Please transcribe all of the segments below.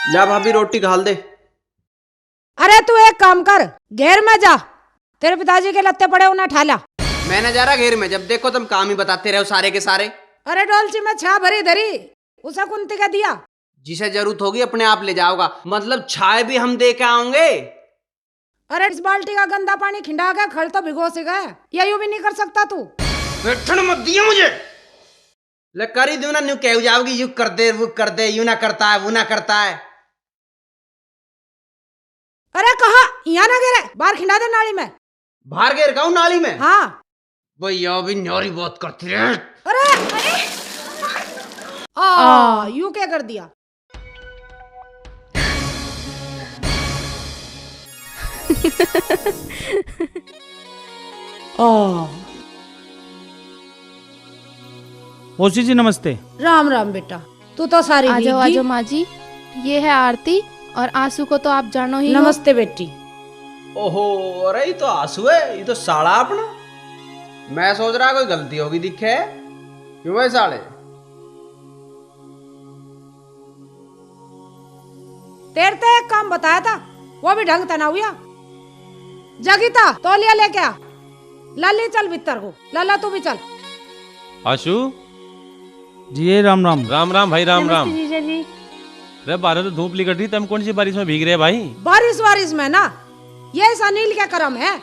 जा भाभी रोटी घाल दे। अरे तू एक काम कर, घेर में जा, तेरे पिताजी के लत्ते पड़े उन्हें उठा ला। मैं न जा रहा घेर में, जब देखो तुम काम ही बताते रहो सारे के सारे। अरे डोलची में छा भरी धरी, उसे कुंती का दिया। जिसे जरूरत होगी अपने आप ले जाओगा, मतलब छाए भी हम दे के आओगे। अरे इस बाल्टी का गंदा पानी खिंडा के खल तो भिगो से गए, या यूं भी नहीं कर सकता तू। बैठन मत दिया मुझे। ले कर ही दूं ना, न्यू कह जाओगी यू कर दे वो कर दे, यू ना करता है वो ना करता है। अरे कहा यहाँ ना गिरे, बाहर खिंडा दे नाली में। बाहर गिर गाऊं नाली में? हाँ भैया भी न्योरी बहुत करती रहे। अरे यू क्या कर दिया। ओसी जी नमस्ते। राम राम बेटा, तू तो सारी आ जाओ भीगी। माँ जी, ये है आरती और आंसू को तो आप जानो ही हो। नमस्ते बेटी। ओहो, अरे ये तो आंसू है, ये तो साड़ा अपना। मैं सोच रहा कोई गलती होगी दिखे। क्यों है साले? तेरे तो एक काम बताया था, वो भी ढंग तना हुआ। जगीता तौलिया लेके आ। लाली चल भीतर को, लाला तू भी चल। आशु जी राम राम। राम राम भाई, राम राम। जीजा जी, अरे बारह तो धूप निकल रही, तुम कौन सी बारिश में भीग रहे भाई? बारिश वारिश में ना, ये इस अनिल का करम है।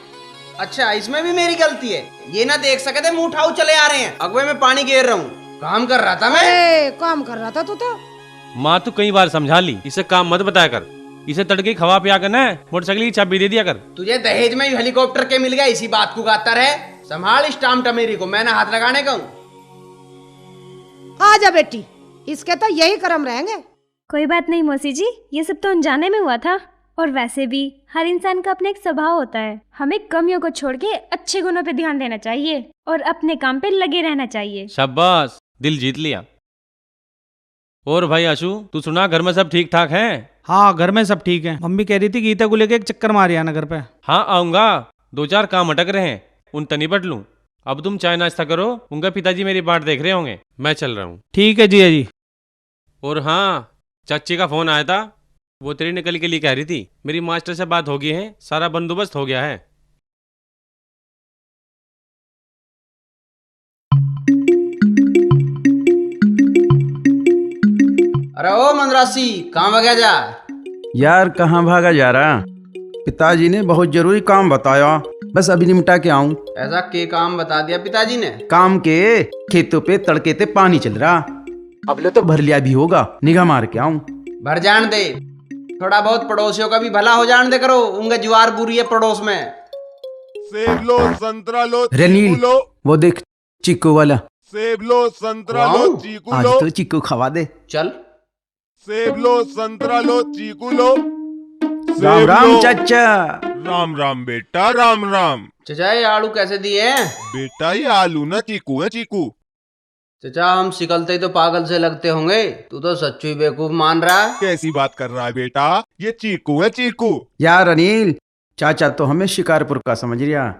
अच्छा, इसमें भी मेरी गलती है? ये ना देख सके थे मुंह उठाओ चले आ रहे हैं। अगवे में पानी घेर रहा हूँ, काम कर रहा था मैं। काम कर रहा था तू तो। माँ तू कई बार समझा ली, इसे काम मत बताया कर। इसे तड़के खवा पिया कर ना, मोटरसाइकिल की चाबी दे दिया कर। तुझे दहेज में हेलीकॉप्टर के मिल गया, इसी बात को गाता रहे। संभाल इस टाम टमेरी को, मैं ना हाथ लगाने का हूँ। आ जा बेटी, इसके तो यही कर्म रहेंगे। कोई बात नहीं मौसी जी, ये सब तो अनजाने में हुआ था। और वैसे भी हर इंसान का अपना एक स्वभाव होता है, हमें कमियों को छोड़ के अच्छे गुणों पे ध्यान देना चाहिए और अपने काम पे लगे रहना चाहिए। शाबाश, दिल जीत लिया। और भाई आशु, तू सुना घर में सब ठीक ठाक हैं? हाँ घर में सब ठीक है। मम्मी कह रही थी गीता को लेके एक चक्कर मार आना घर पे। हाँ आऊंगा, दो चार काम अटक रहे हैं, उन तक निपट लूं। अब तुम चाय नाश्ता करो, उनका पिताजी मेरी बाट देख रहे होंगे। मैं चल रहा हूँ। ठीक है जिया जी। और हाँ, चाची का फोन आया था, वो तेरी निकल के लिए कह रही थी। मेरी मास्टर से बात हो गई है, सारा बंदोबस्त हो गया है। अरे ओ मंदरासी, कहाँ भागा जा? यार कहाँ भागा जा रहा? पिताजी ने बहुत जरूरी काम बताया, बस अभी निपटा के आऊं। ऐसा के काम बता दिया पिताजी ने? काम के खेतों पे तड़के ते पानी चल रहा, अबले तो भर लिया भी होगा, निगाह मार के आऊं। भर जान दे, थोड़ा बहुत पड़ोसियों का भी भला हो जान दे करो। उनका ज्वार बुरी है पड़ोस में। सेब लो, संतरा लो, रनील, चीकू लो। वो देख चीकू वाला। सेब लो, संतरा लो, वाओ, चीकू आज लो। तो चीकू खवा दे। चल। सेब लो, संतरा लो, चीकू लो। राम सेब राम लो। चाचा। राम राम बेटा, राम राम। चचा ये आलू कैसे दिए हैं? बेटा ये आलू ना चीकू है, चीकू। चचा हम सिकलते ही तो पागल से लगते होंगे, तू तो सच्चू ही बेवकूफ मान रहा है। कैसी बात कर रहा है बेटा, ये चीकू है, चीकू। यार अनिल, चाचा तो हमें शिकारपुर का समझ रिया।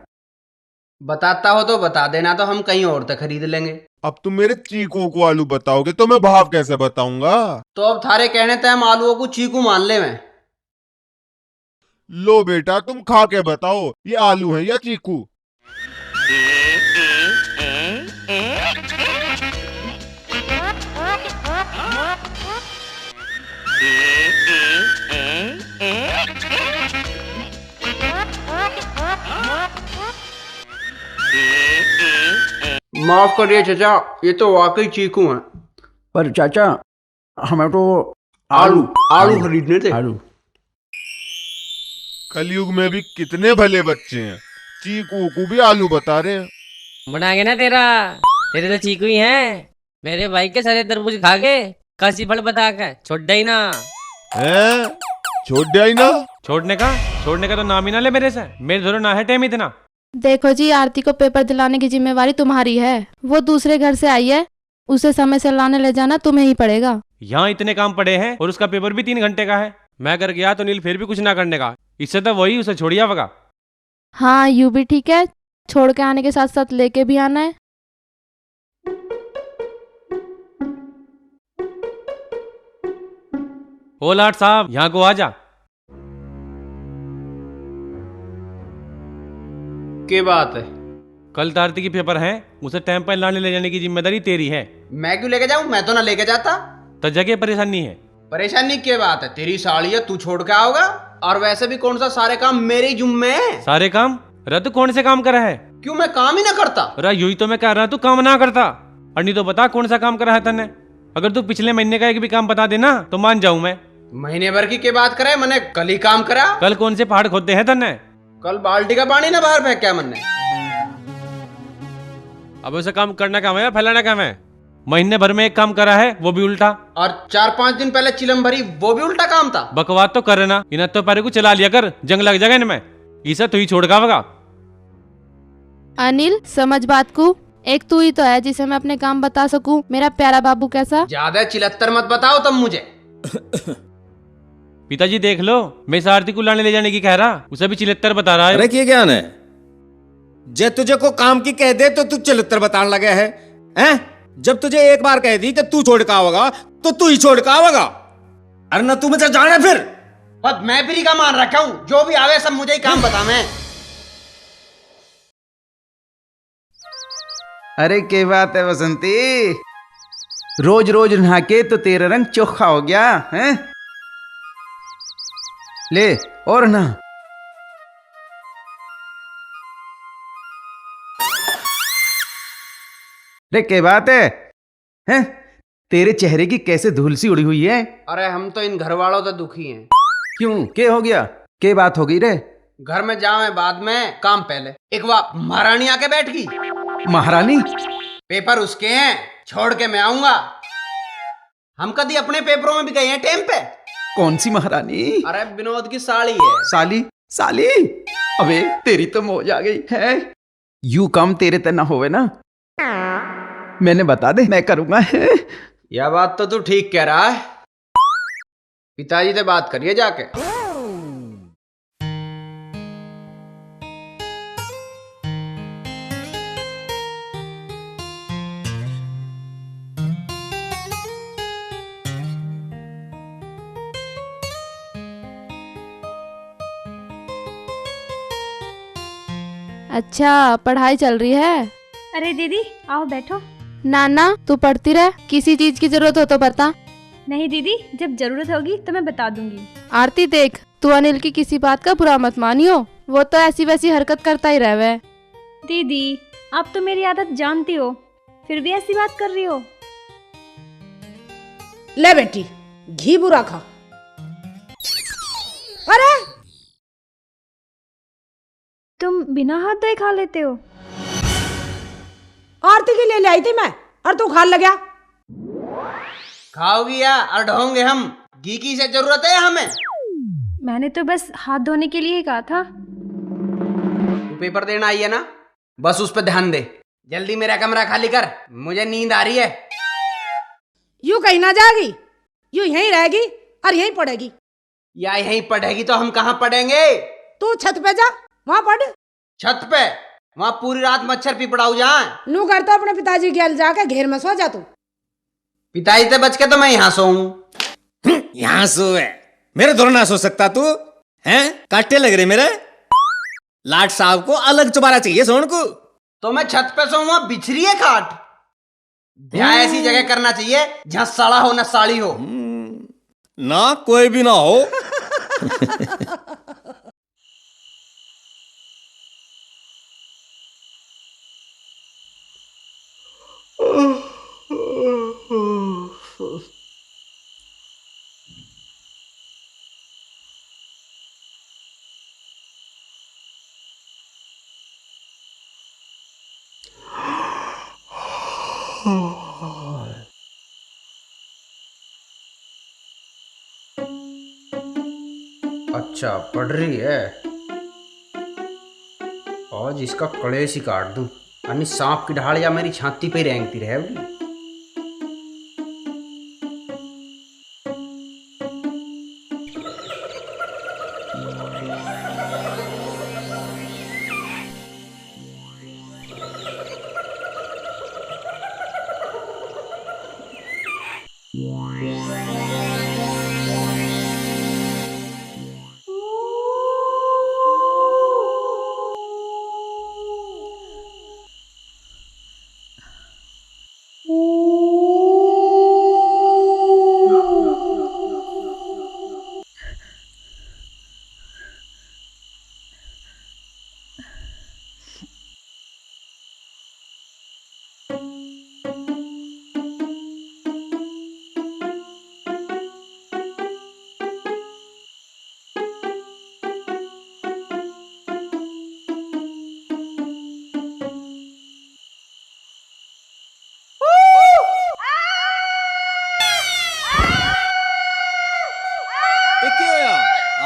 बताता हो तो बता देना, तो हम कहीं और तक खरीद लेंगे। अब तुम मेरे चीकू को आलू बताओगे तो मैं भाव कैसे बताऊंगा? तो अब थारे कहने तय हम आलूओं को चीकू मान ले। मैं लो बेटा तुम खा के बताओ, ये आलू है या चीकू? माफ करिए चचा, ये तो वाकई चीकू हैं। पर चाचा हमें तो आलू खरीदने थे। आलू। कलयुग में भी कितने भले बच्चे हैं, चीकू को भी आलू बता रहे हैं। बना के ना तेरे तो चीकू ही हैं। मेरे भाई के सारे तरबूज खा के काशी फल बता के छोड़ ही ना। हैं? छोड़ दिया ही ना? छोड़ने का तो नाम ही ना ले मेरे से। मेरे धोरो ना है टेम इतना। देखो जी, आरती को पेपर दिलाने की जिम्मेवारी तुम्हारी है। वो दूसरे घर से आई है, उसे समय से लाने ले जाना तुम्हें ही पड़ेगा। यहाँ इतने काम पड़े हैं और उसका पेपर भी 3 घंटे का है। मैं कर गया तो नील फिर भी कुछ ना करने का, इससे तो वही उसे छोड़िया वगा। हाँ यू भी ठीक है, छोड़ के आने के साथ साथ लेके भी आना है। ओ लाट साहब, यहाँ को आ जा। के बात है? कल तारती की पेपर है, उसे टाइम पर लाने ले जाने की जिम्मेदारी तेरी है। मैं क्यों लेके जाऊं? मैं तो ना लेके जाता। तो जगह परेशानी है। परेशानी की बात है? तेरी साड़ी है, तू छोड़ के आओगा। और वैसे भी कौन सा सारे काम मेरे ही जुम्मे है। सारे काम? रद्द कौन से काम करा है? क्यों, मैं काम ही ना करता? अरे यू ही तो मैं कह रहा, तू काम ना करता। और नहीं तो बता कौन सा काम करा है तने। अगर तू पिछले महीने का एक भी काम बता देना तो मान जाऊं मैं। महीने भर की बात करे, मैंने कल ही काम करा। कल कौन से पहाड़ खोदते हैं तने? कल बाल्टी का पानी ना बाहर फेंक क्या मैंने। अब उसे काम करना काम है या फैलाना काम है? महीने भर में एक काम करा है, वो भी उल्टा। और 4-5 दिन पहले चिलम भरी, वो भी उल्टा काम था। बकवास तो करे ना, इन तो पैरे को चला लिया कर, जंग लग जाएगा इनमें। इसे तू ही छोड़ गावगा। अनिल समझ बात को, एक तू ही तो है जिसे मैं अपने काम बता सकूं। मेरा प्यारा बाबू कैसा? ज्यादा चिलत्तर मत बताओ तब मुझे। पिताजी देख लो, मैं इस आरती को लाने ले जाने की कह रहा, उसे भी चिलत्तर बता रहा है। अरे क्या ज्ञान है, जे तुझे को काम की कह दे तो तू चिलत्तर बताने लगे है, हैं? जब तुझे एक बार कह दी कि तू छोड़ का होगा तो तू ही छोड़ का होगा। अरे ना तू मुझे जाने फिर। बस मैं फ्री का मान रखा हूं, जो भी आवे सब मुझे ही काम बता। मैं अरे क्या बात है बसंती, रोज रोज नहा के तो तेरा रंग चोखा हो गया है। ले और ना। रे क्या बात है, हैं? तेरे चेहरे की कैसे धूल सी उड़ी हुई है। अरे हम तो इन घर वालों से दुखी हैं। क्यों, क्या हो गया, क्या बात हो गई रे? घर में जावे बाद में, काम पहले। एक बार महारानी आके बैठ गई। महारानी? पेपर उसके हैं, छोड़ के मैं आऊंगा। हम कभी अपने पेपरों में भी गए हैं टाइम पे। कौन सी महारानी? अरे विनोद की साली है। साली? साली? अबे तेरी तो मौज आ गई है। यू काम तेरे ते ना होवे ना, मैंने बता दे, मैं करूंगा। यह बात तो तू ठीक कह रहा है। पिताजी से बात करिए जाके। अच्छा पढ़ाई चल रही है? अरे दीदी आओ बैठो। नाना तू पढ़ती रह, किसी चीज की जरूरत हो तो बता। नहीं दीदी, जब जरूरत होगी तो मैं बता दूंगी। आरती देख, तू अनिल की किसी बात का बुरा मत मानियो, वो तो ऐसी वैसी हरकत करता ही रहवे। दीदी आप तो मेरी आदत जानती हो, फिर भी ऐसी बात कर रही हो। ले बेटी घी बुरा खा। अरे तुम बिना हाथ धोए खा लेते हो? आरती के लिए ले आई थी मैं, और तू खा लग गया। खाओगी या और ढोंगे हम? घी की से जरूरत है हमें? मैंने तो बस हाथ धोने के लिए ही कहा था। तू पेपर देना आई है ना, बस उस पर ध्यान दे। जल्दी मेरा कमरा खाली कर, मुझे नींद आ रही है। यूं कहीं ना जाएगी, यूं यहीं रहेगी और यहीं पढ़ेगी। या यहीं पढ़ेगी तो हम कहाँ पढ़ेंगे? तू छत पे जा, वहां पढ़। छत पे? वहाँ पूरी रात मच्छर पिपड़ाऊ जाए। नू कर तो अपने पिताजी के गल जाके घेर में सो जा तू। पिताजी से बच के तो मैं यहाँ सोऊं। यहाँ सो है, मेरे दौर ना सो सकता तू? हैं? काटे लग रहे मेरे। लाट साहब को अलग चुबारा चाहिए सोन को। तो मैं छत पे सोऊं, वहाँ बिछरी है खाट। ब्याह ऐसी जगह करना चाहिए जहाँ सड़ा हो ना साड़ी हो। ना कोई भी ना हो। अच्छा पढ़ रही है। आज इसका कलेश ही काट दूं, यानी सांप की ढाल या मेरी छाती पे रेंगती रहेगी।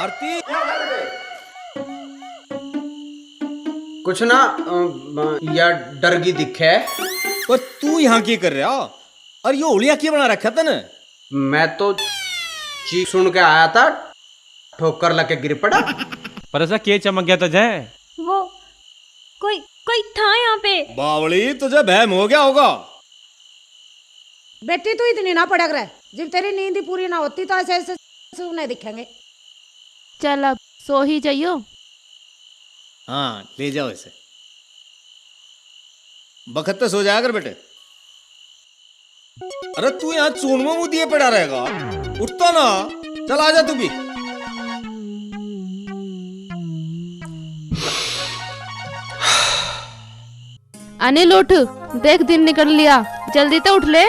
आरती कुछ ना या डर की दिखे। और तू यहाँ की कर रहा? और ये ओलिया की बना रखा था ना? मैं तो चीख सुन के आया था, ठोकर लग के गिर पड़ा। पर ऐसा क्या चमक गया तुझे? वो कोई कोई था यहाँ पे। बावली तुझे बहम हो गया होगा। बेटी तू इतनी ना पड़क रहा है, जब तेरी नींद ही पूरी ना होती तो ऐसे ऐसे सुने दिखेंगे। चल अब सो ही जाइयो। हाँ ले जाओ इसे, बखत तो सो जाया कर बेटे। अरे तू यहाँ चूनमा मुंह दिए पड़ा रहेगा, उठता ना। चल आजा तू भी। अनिल उठ, देख दिन निकल लिया, जल्दी तो उठ ले।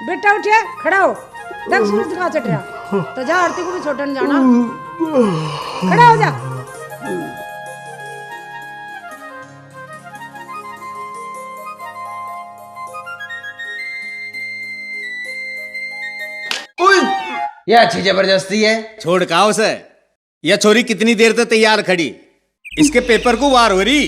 बेटा उठिए, खड़ा हो। देख सूरज कहाँ चढ़ रहा, तो जा आरती को भी छोड़ने जाना। खड़ा हो जा। ये अच्छी जबरदस्ती है। छोड़ का उसे। यह छोरी कितनी देर तक तैयार खड़ी, इसके पेपर को वार हो रही।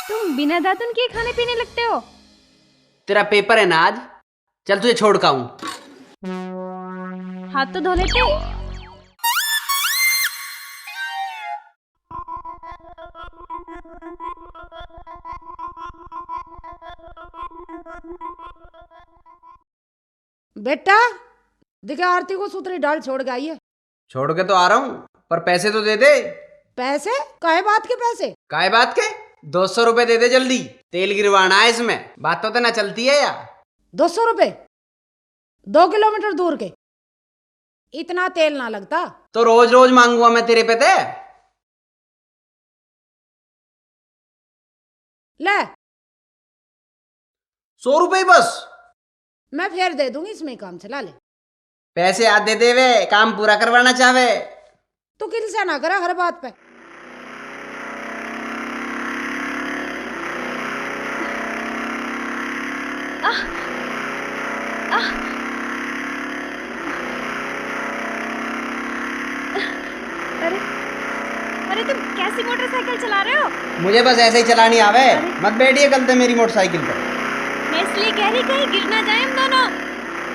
तुम बिना दातुन के खाने पीने लगते हो। तेरा पेपर है ना आज, चल तुझे छोड़ का हूं। हाथ तो धो लेते। बेटा दिखे आरती को सूत्री डाल छोड़ के आई है। छोड़ के तो आ रहा हूं, पर पैसे तो दे दे। पैसे? काहे बात के पैसे? काय बात के? 200 रुपए दे दे जल्दी, तेल गिरवाना है इसमें। बात तो ना चलती है यार। 200 रुपए 2 किलोमीटर दूर के, इतना तेल ना लगता। तो रोज रोज मांगूंगा मैं तेरे पे ते? ले 100 रुपए बस। मैं फिर दे दूंगी, इसमें ही काम चला ले। पैसे आज दे देवे, काम पूरा करवाना चाहे। तू किल से ना करा हर बात पे। अरे अरे तुम कैसी मोटरसाइकिल चला रहे हो? मुझे बस ऐसे ही चलानी आवे। मत बैठिए गलते मेरी मोटरसाइकिल पर। मैं इसलिए कह रही कहीं गिर ना जाए हम दोनों।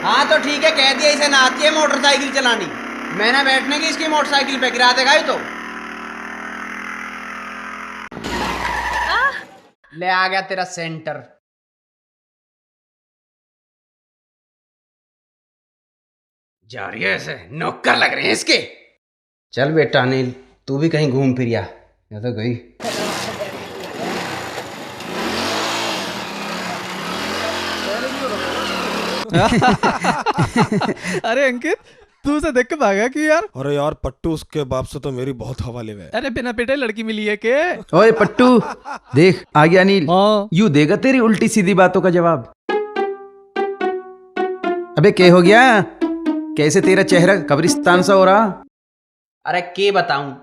हाँ तो ठीक है, कह दिया इसे ना आती है मोटरसाइकिल चलानी। मैं ना बैठने की इसकी मोटरसाइकिल पे, गिरा देगा ही तो। ले आ गया तेरा सेंटर। जा रही है ऐसे, नौकर लग रहे हैं इसके। चल बेटा अनिल, तू भी कहीं घूम फिर या तो गई। अरे अंकित, तू उसे देख के भागा क्यों यार? अरे यार पट्टू, उसके बाप से तो मेरी बहुत हवा ले गए। अरे बिना पेटे लड़की मिली है के? ओए पट्टू, देख आ गया अनिल। यू देगा तेरी उल्टी सीधी बातों का जवाब। अबे क्या हो गया? कैसे तेरा चेहरा कब्रिस्तान सा हो रहा? अरे के बताऊं,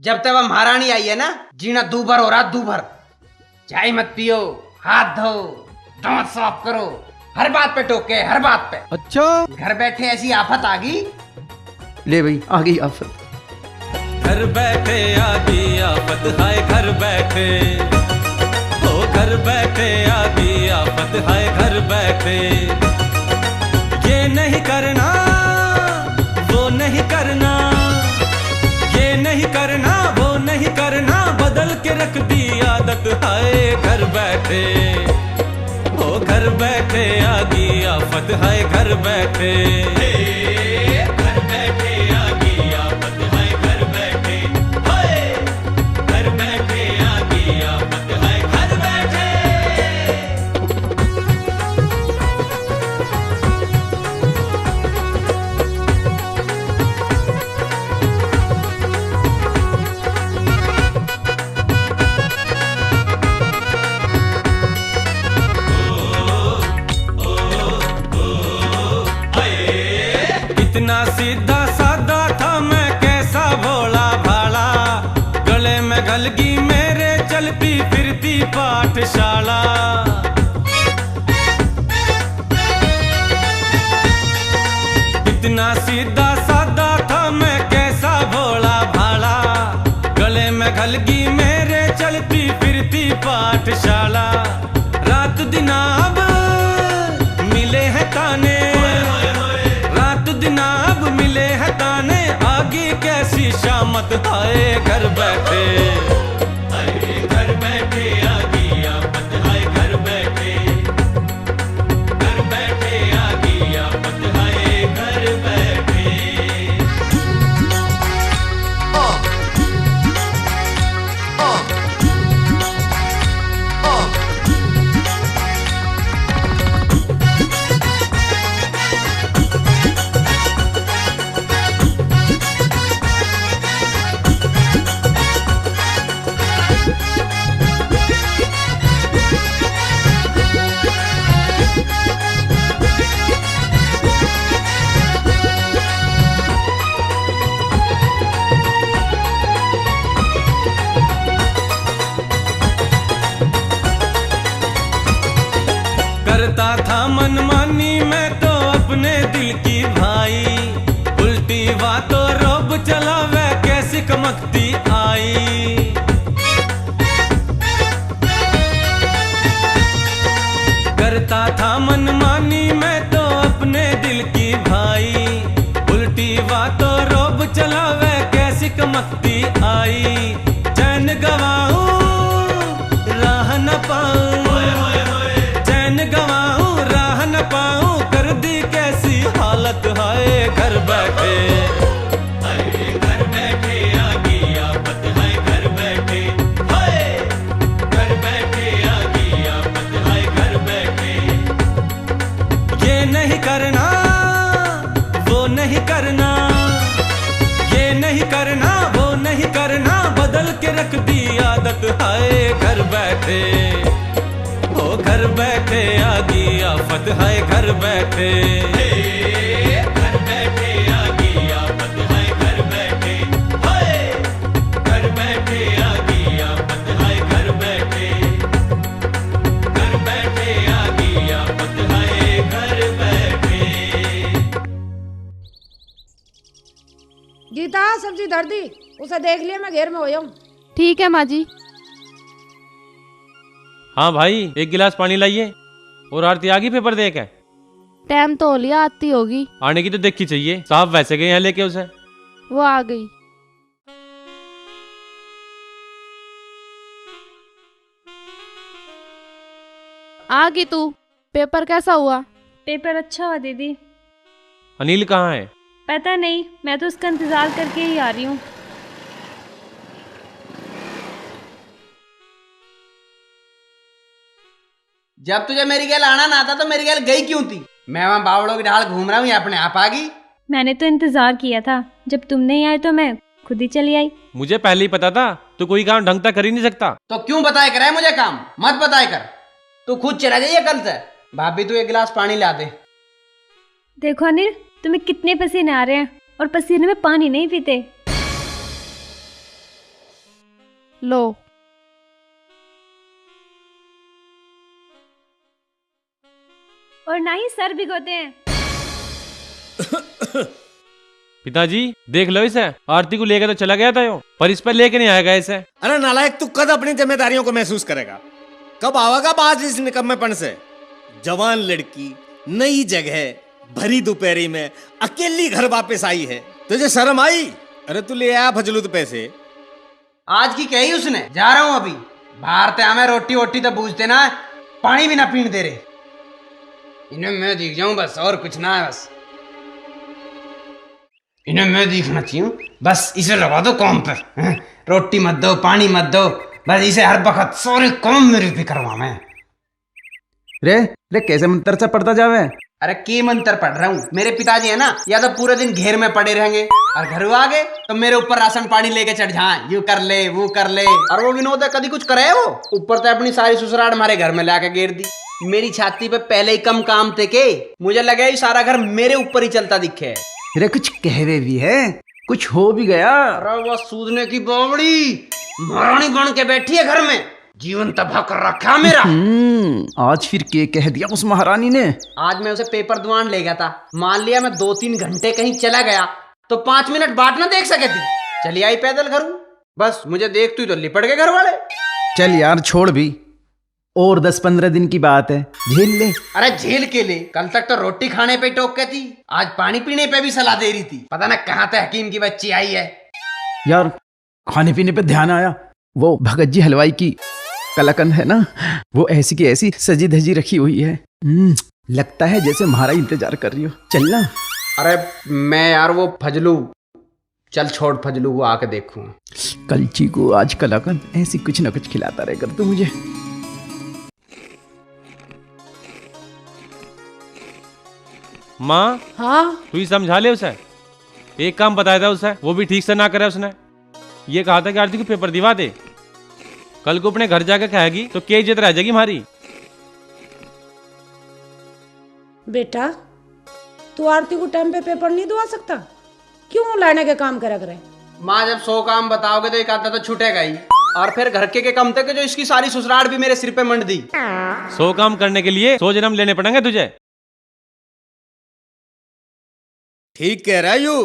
जब तक वह महारानी आई है ना, जीना दूभर हो रहा दूभर। चाय मत पियो, हाथ धो, दांत साफ करो, हर बात पे टोके, हर बात पे। अच्छा, घर बैठे ऐसी आफत आ गई। ले भाई आ गई आफत। घर बैठे आ गई आफत, हाय घर बैठे, ओ घर बैठे आ गई आफत, हाय घर बैठे। ये नहीं करना, वो नहीं करना, ये नहीं करना, वो नहीं करना, बदल के रख दी आदत, हाय घर बैठे, ओ घर बैठे आ गई आफत, हाय घर बैठे। घर बैठे आ गई आफत, हाय घर बैठे, हाय घर बैठे आ गई आफत, हाय घर बैठे। इतना सीधा साधा था मैं कैसा भोला भाला, गले में गलगी मेरे चलती फिरती पाठशाला। इतना सीधा साधा था मैं कैसा भोला भाला, गले में गलगी मेरे चलती फिरती पाठशाला। रात दिन अब मिले हैं ताने, रात दिन अब मिले हैं ताने, आगे कैसी शामत आए घर बैठे, घर बैठे आ गई आफत, हाय घर बैठे, घर बैठे आ गई आफत, हाय घर बैठे। करता था मनमानी मैं तो अपने दिल की भाई, उल्टी बातों रोब चला वह कैसी कमकती आई। करता था मनमानी मैं तो अपने दिल की भाई, उल्टी बातों रोब चला वह कैसी कमकती आई। चैन गवाऊं राह न पाऊं, गवाऊं राह न पाऊं, कर दी कैसी हालत हाय घर बैठे, घर बैठे आ गई आफत, हाय घर बैठे, हाय घर बैठे आ गई आफत, हाय घर बैठे। ये नहीं करना वो नहीं करना, ये नहीं करना वो नहीं करना, बदल के रख दी आदत हाय घर बैठे, ओ घर बैठे आ गई आफत, हाय घर बैठे, घर बैठे आ गई आफत, हाय घर बैठे, हाय घर बैठे आ गई आफत, हाय घर बैठे, घर बैठे आ गई आफत, हाय घर बैठे। गीता सब्जी धर दी, उसे देख लिया मैं घेर में हो जाऊं। ठीक है माँ जी। हाँ भाई, एक गिलास पानी लाइए। और आरती आ गई पेपर दे के? टाइम तो हो लिया, आती होगी। आने की तो देखी चाहिए, साहब वैसे गए हैं लेके उसे। वो आ गई। आ गई तू। पेपर कैसा हुआ? पेपर अच्छा हुआ दीदी। अनिल कहाँ है? पता नहीं, मैं तो उसका इंतजार करके ही आ रही हूँ। जब तुझे मेरी गैल आना ना था तो मेरी गैल गई क्यों थी? मैं वहाँ बावड़ों की ढाल घूम रहा हूँ, या अपने आप आ गई? मैंने तो इंतजार किया था, जब तुम नहीं आए तो मैं खुद ही चली आई। मुझे पहले ही पता था तू कोई काम ढंग तक कर ही नहीं सकता। तो क्यों बताए कर मुझे काम? मत बताए कर, तू खुद चला जाइए कल से। भाभी तू एक गिलास पानी ला दे। देखो अनिल, तुम्हें कितने पसीने आ रहे हैं और पसीने में पानी नहीं पीते। लो। और ना ही सर भिगोते हैं। पिताजी देख लो इसे, आरती को लेकर तो चला गया था यो, पर इस पर लेके नहीं आएगा इसे। अरे नालायक, तू कब अपनी जिम्मेदारियों को महसूस करेगा? कब आवागा बाज इस निकम्मेपन से? जवान लड़की, नई जगह, भरी दोपहरी में अकेली घर वापस आई है, तुझे शर्म आई? अरे तू ले आया फजलूद पैसे। आज की कही उसने, जा रहा हूं अभी। बाहर ते हमें रोटी वोटी तो पूछते ना, पानी भी ना पीने दे रहे। इन्हें मैं दिख जाऊं बस, और कुछ ना है बस। इन्हें मैं दिखना चाहिए बस, इसे लगा दो काम पे। रोटी मत दो, पानी मत दो, बस इसे हर वक्त सारे काम मेरे पे करवा मैं। रे कैसे मंत्र से पढ़ता जावे? अरे के मंत्र पढ़ रहा हूँ, मेरे पिताजी है ना, या तो पूरे दिन घेर में पड़े रहेंगे और घर आ गए तो मेरे ऊपर राशन पानी लेके चढ़ जाए, यू कर ले वो कर ले। और वो विनोद कभी कुछ करे, वो ऊपर तो अपनी सारी ससुराल हमारे घर में लाके घेर दी। मेरी छाती पे पहले ही कम काम थे के मुझे लगे सारा घर मेरे ऊपर ही चलता दिखे। अरे कुछ कह रहे भी है, कुछ हो भी गया। अरे वो सूदने की बावड़ी महारानी बन के बैठी है घर में, जीवन तबाह कर रखा मेरा। आज फिर क्या कह दिया उस महारानी ने? आज मैं उसे पेपर दुआन ले गया था, मान लिया मैं 2-3 घंटे कहीं चला गया तो 5 मिनट बाद ना देख सके थी, चली आई पैदल घर, बस मुझे देख तू तो लिपट गए घर वाले। चल यार छोड़ भी, और 10-15 दिन की बात है, झेल ले। अरे झेल के ले, कल तक तो रोटी खाने पे टोक के थी, आज पानी पीने पे भी सलाह दे रही थी, पता ना कहाँ से हकीम की बच्ची आई है। यार खाने पीने पे ध्यान आया, वो भगत जी हलवाई की कलाकंद है ना, वो ऐसी की ऐसी सजी धजी रखी हुई है। लगता है जैसे हमारा इंतजार कर रही हो, चलना। अरे मैं यार वो फजलू, चल छोड़ फजलू को आके देखूं। कलची को आज कलाकंद ऐसी कुछ ना कुछ खिलाता रहे कर तू मुझे। माँ हाँ तू ही समझा ले उसे, एक काम बताया था उसे, वो भी ठीक से ना करे उसने। ये कहा था कि आरती को पेपर दिवा दे, कल को अपने घर जाकर कहेगी तो क्या इज्जत रह जाएगी हमारी। बेटा तू आरती को टाइम पे पेपर नहीं दुआ सकता, क्यों लाने के काम करा करे? माँ जब 100 काम बताओगे तो एक आधा तो छूटेगा ही, और फिर घर के कम थे कि जो इसकी सारी ससुराल भी मेरे सिर पे मंड दी। 100 काम करने के लिए 100 जन्म लेने पड़ेंगे तुझे। ठीक कह रहा है यू,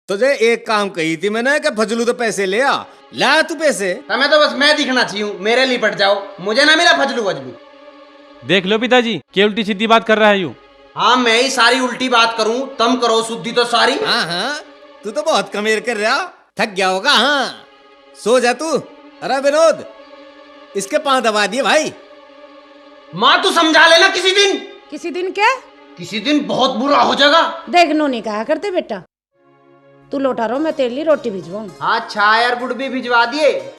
तुझे एक काम कही थी मैंने कि फजलू तो पैसे ले आ, ला तू पैसे। तुम्हें तो बस मैं दिखना चाहिए, मेरे लिए पट जाओ, मुझे ना मिला फजलू वजलू। देख लो पिताजी क्या उल्टी सीधी बात कर रहा है यू। हाँ मैं ही सारी उल्टी बात करूं, तुम करो शुद्धि तो सारी। हाँ हाँ तू तो बहुत कमेर कर रहा, थक गया होगा। हाँ सो जा तू। अरे विनोद इसके पांव दबा दिए भाई। माँ तू समझा लेना किसी दिन। किसी दिन क्या? किसी दिन बहुत बुरा हो जाएगा। देख नो नहीं कहा करते बेटा, तू लौटा रहो, मैं तेरे लिए रोटी भिजवाऊं। हाँ छाया और गुड़ भी भिजवा दिए।